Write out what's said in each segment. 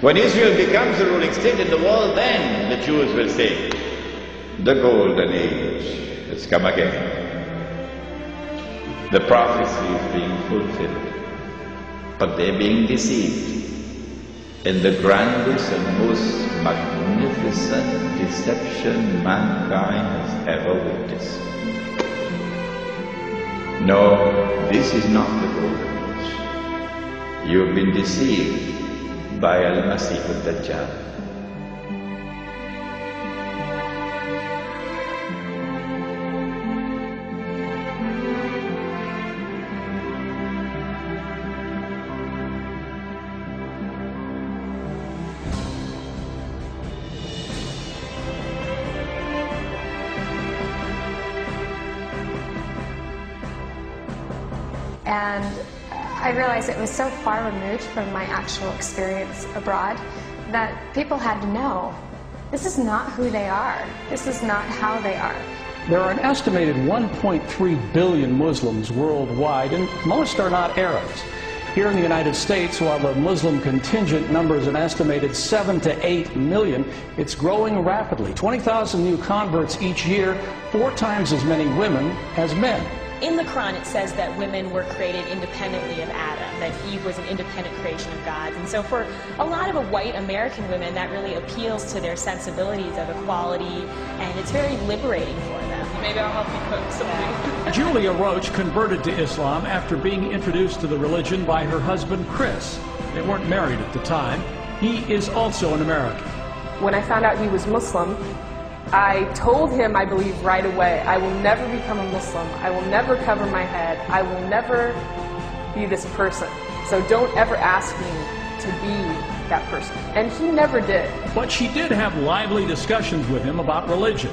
When Israel becomes the ruling state in the world, then the Jews will say, the golden age has come again. The prophecy is being fulfilled, but they're being deceived in the grandest and most magnificent deception mankind has ever witnessed. No, this is not the golden age. You have been deceived by Al-Masih al-Dajjal. And I realized it was so far removed from my actual experience abroad that people had to know, this is not who they are. This is not how they are. There are an estimated 1.3 billion Muslims worldwide, and most are not Arabs. Here in the United States, while the Muslim contingent numbers an estimated 7 to 8 million, it's growing rapidly. 20,000 new converts each year, 4 times as many women as men. In the Quran, it says that women were created independently of Adam, that Eve was an independent creation of God. And so for a lot of white American women, that really appeals to their sensibilities of equality, and it's very liberating for them. Maybe I'll help you cook something. Julia Roach converted to Islam after being introduced to the religion by her husband, Chris. They weren't married at the time. He is also an American. When I found out he was Muslim, I told him, I believe, right away, I will never become a Muslim. I will never cover my head. I will never be this person. So don't ever ask me to be that person. And he never did. But she did have lively discussions with him about religion.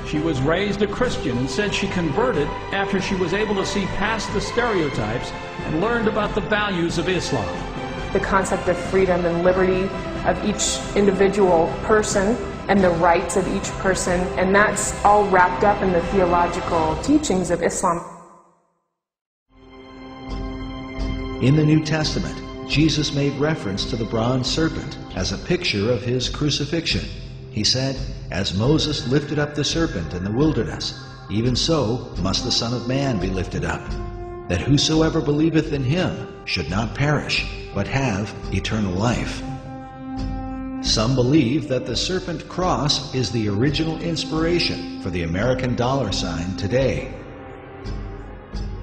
She was raised a Christian and said she converted after she was able to see past the stereotypes and learned about the values of Islam. The concept of freedom and liberty of each individual person and the rights of each person, and that's all wrapped up in the theological teachings of Islam. In the New Testament, Jesus made reference to the bronze serpent as a picture of his crucifixion. He said, "As Moses lifted up the serpent in the wilderness, even so must the Son of Man be lifted up, that whosoever believeth in him should not perish, but have eternal life." Some believe that the serpent cross is the original inspiration for the American dollar sign today.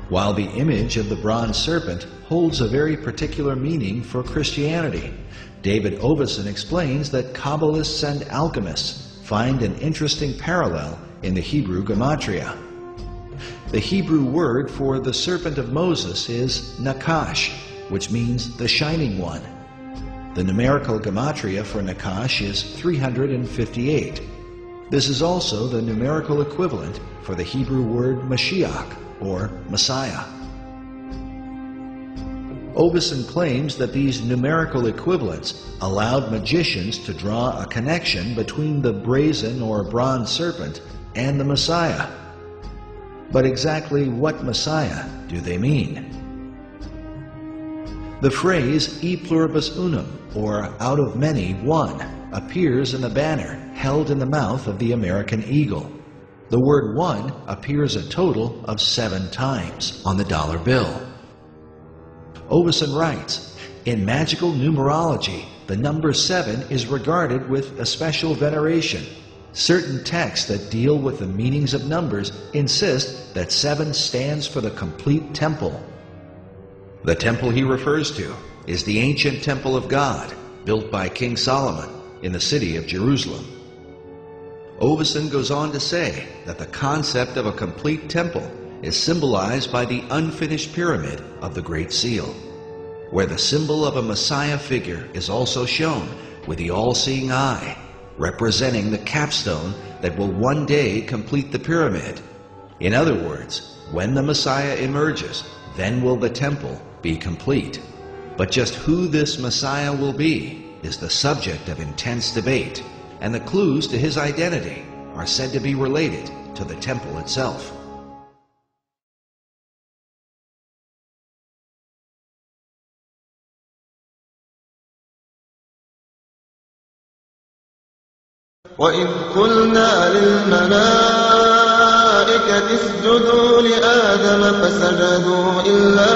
While the image of the bronze serpent holds a very particular meaning for Christianity, David Oveson explains that Kabbalists and alchemists find an interesting parallel in the Hebrew gematria. The Hebrew word for the serpent of Moses is Nakash, which means the shining one. The numerical gematria for Nakash is 358. This is also the numerical equivalent for the Hebrew word Mashiach, or Messiah. Oveson claims that these numerical equivalents allowed magicians to draw a connection between the brazen or bronze serpent and the Messiah. But exactly what Messiah do they mean? The phrase e pluribus unum, or out of many, one, appears in the banner held in the mouth of the American eagle. The word one appears a total of 7 times on the dollar bill. Oveson writes, "In magical numerology, the number 7 is regarded with a special veneration. Certain texts that deal with the meanings of numbers insist that 7 stands for the complete temple." The temple he refers to is the ancient temple of God, built by King Solomon in the city of Jerusalem. Oveson goes on to say that the concept of a complete temple is symbolized by the unfinished pyramid of the Great Seal, where the symbol of a Messiah figure is also shown with the all-seeing eye, representing the capstone that will one day complete the pyramid. In other words, when the Messiah emerges, then will the temple be complete. But just who this Messiah will be is the subject of intense debate, and the clues to his identity are said to be related to the temple itself. وإذ قلنا للملائكة اسجدوا لآدم فسجدوا إلا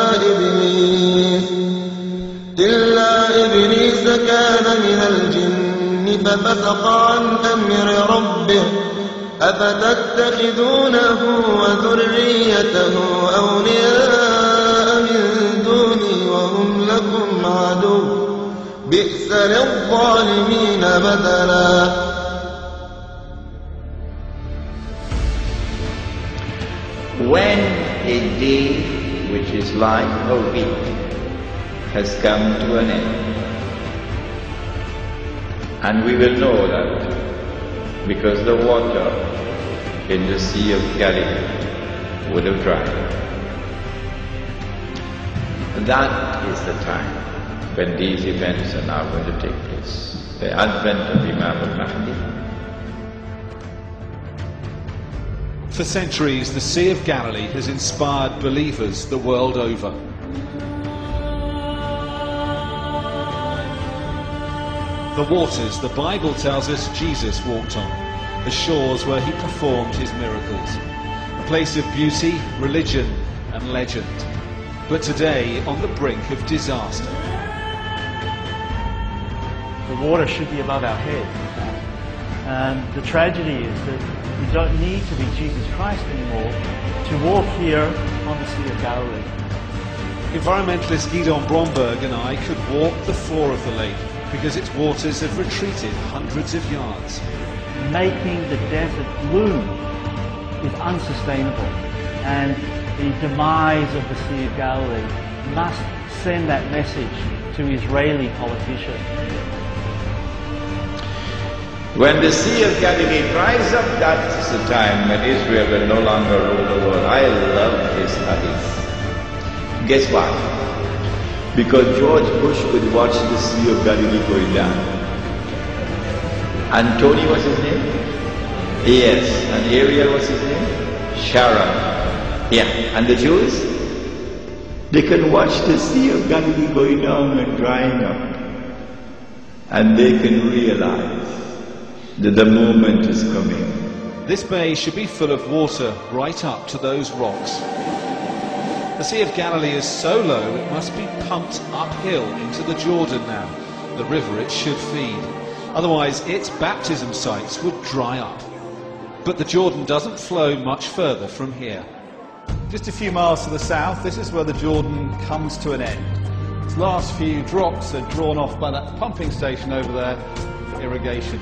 إبليس كان من الجن ففسق عن أمر ربه أفتتخذونه وذريته أولياء من دوني وهم لكم عدو بئس للظالمين بدلا. When a day which is like a week has come to an end, and we will know that because the water in the Sea of Galilee would have dried. That is the time when these events are now going to take place. The advent of Imam al-Mahdi. For centuries, the Sea of Galilee has inspired believers the world over. The waters, the Bible tells us, Jesus walked on. The shores where he performed his miracles. A place of beauty, religion and legend. But today, on the brink of disaster. The water should be above our head. And the tragedy is that we don't need to be Jesus Christ anymore to walk here on the Sea of Galilee. Environmentalist Guidon Bromberg and I could walk the floor of the lake because its waters have retreated hundreds of yards. Making the desert bloom is unsustainable, and the demise of the Sea of Galilee must send that message to Israeli politicians. When the Sea of Galilee dries up, that's the time when Israel will no longer rule the world. I love this hadith. Guess what? Because George Bush could watch the Sea of Galilee going down. And Tony, what's his name? Yes. And Ariel, what's his name? Sharon. Yeah. And the Jews? They can watch the Sea of Galilee going down and drying up. And they can realize that the moment is coming. This bay should be full of water right up to those rocks. The Sea of Galilee is so low it must be pumped uphill into the Jordan now, the river it should feed. Otherwise its baptism sites would dry up. But the Jordan doesn't flow much further from here. Just a few miles to the south, this is where the Jordan comes to an end. Its last few drops are drawn off by that pumping station over there for irrigation.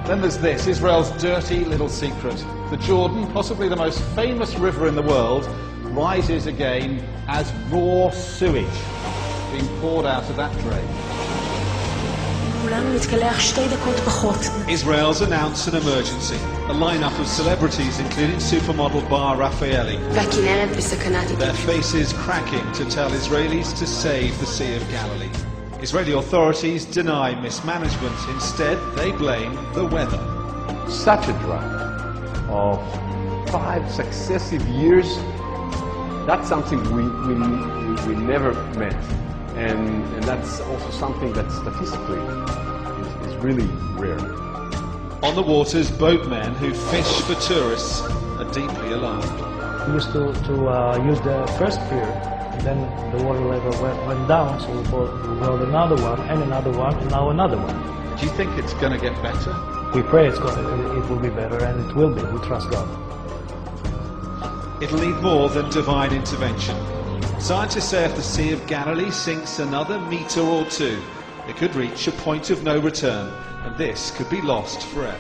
Then there's this, Israel's dirty little secret. The Jordan, possibly the most famous river in the world, rises again as raw sewage being poured out of that drain. Israel's announced an emergency. A lineup of celebrities, including supermodel Bar Raffaelli. Their faces cracking to tell Israelis to save the Sea of Galilee. Israeli authorities deny mismanagement. Instead, they blame the weather. Such a drought of 5 successive years, that's something we never met. And that's also something that statistically is really rare. On the waters, boatmen who fish for tourists are deeply alarmed. We used to use the first pier, and then the water level went down, so we built another one, and now another one. Do you think it's going to get better? We pray it will be better, and it will be. We trust God. It'll need more than divine intervention. Scientists say if the Sea of Galilee sinks another metre or two, it could reach a point of no return, and this could be lost forever.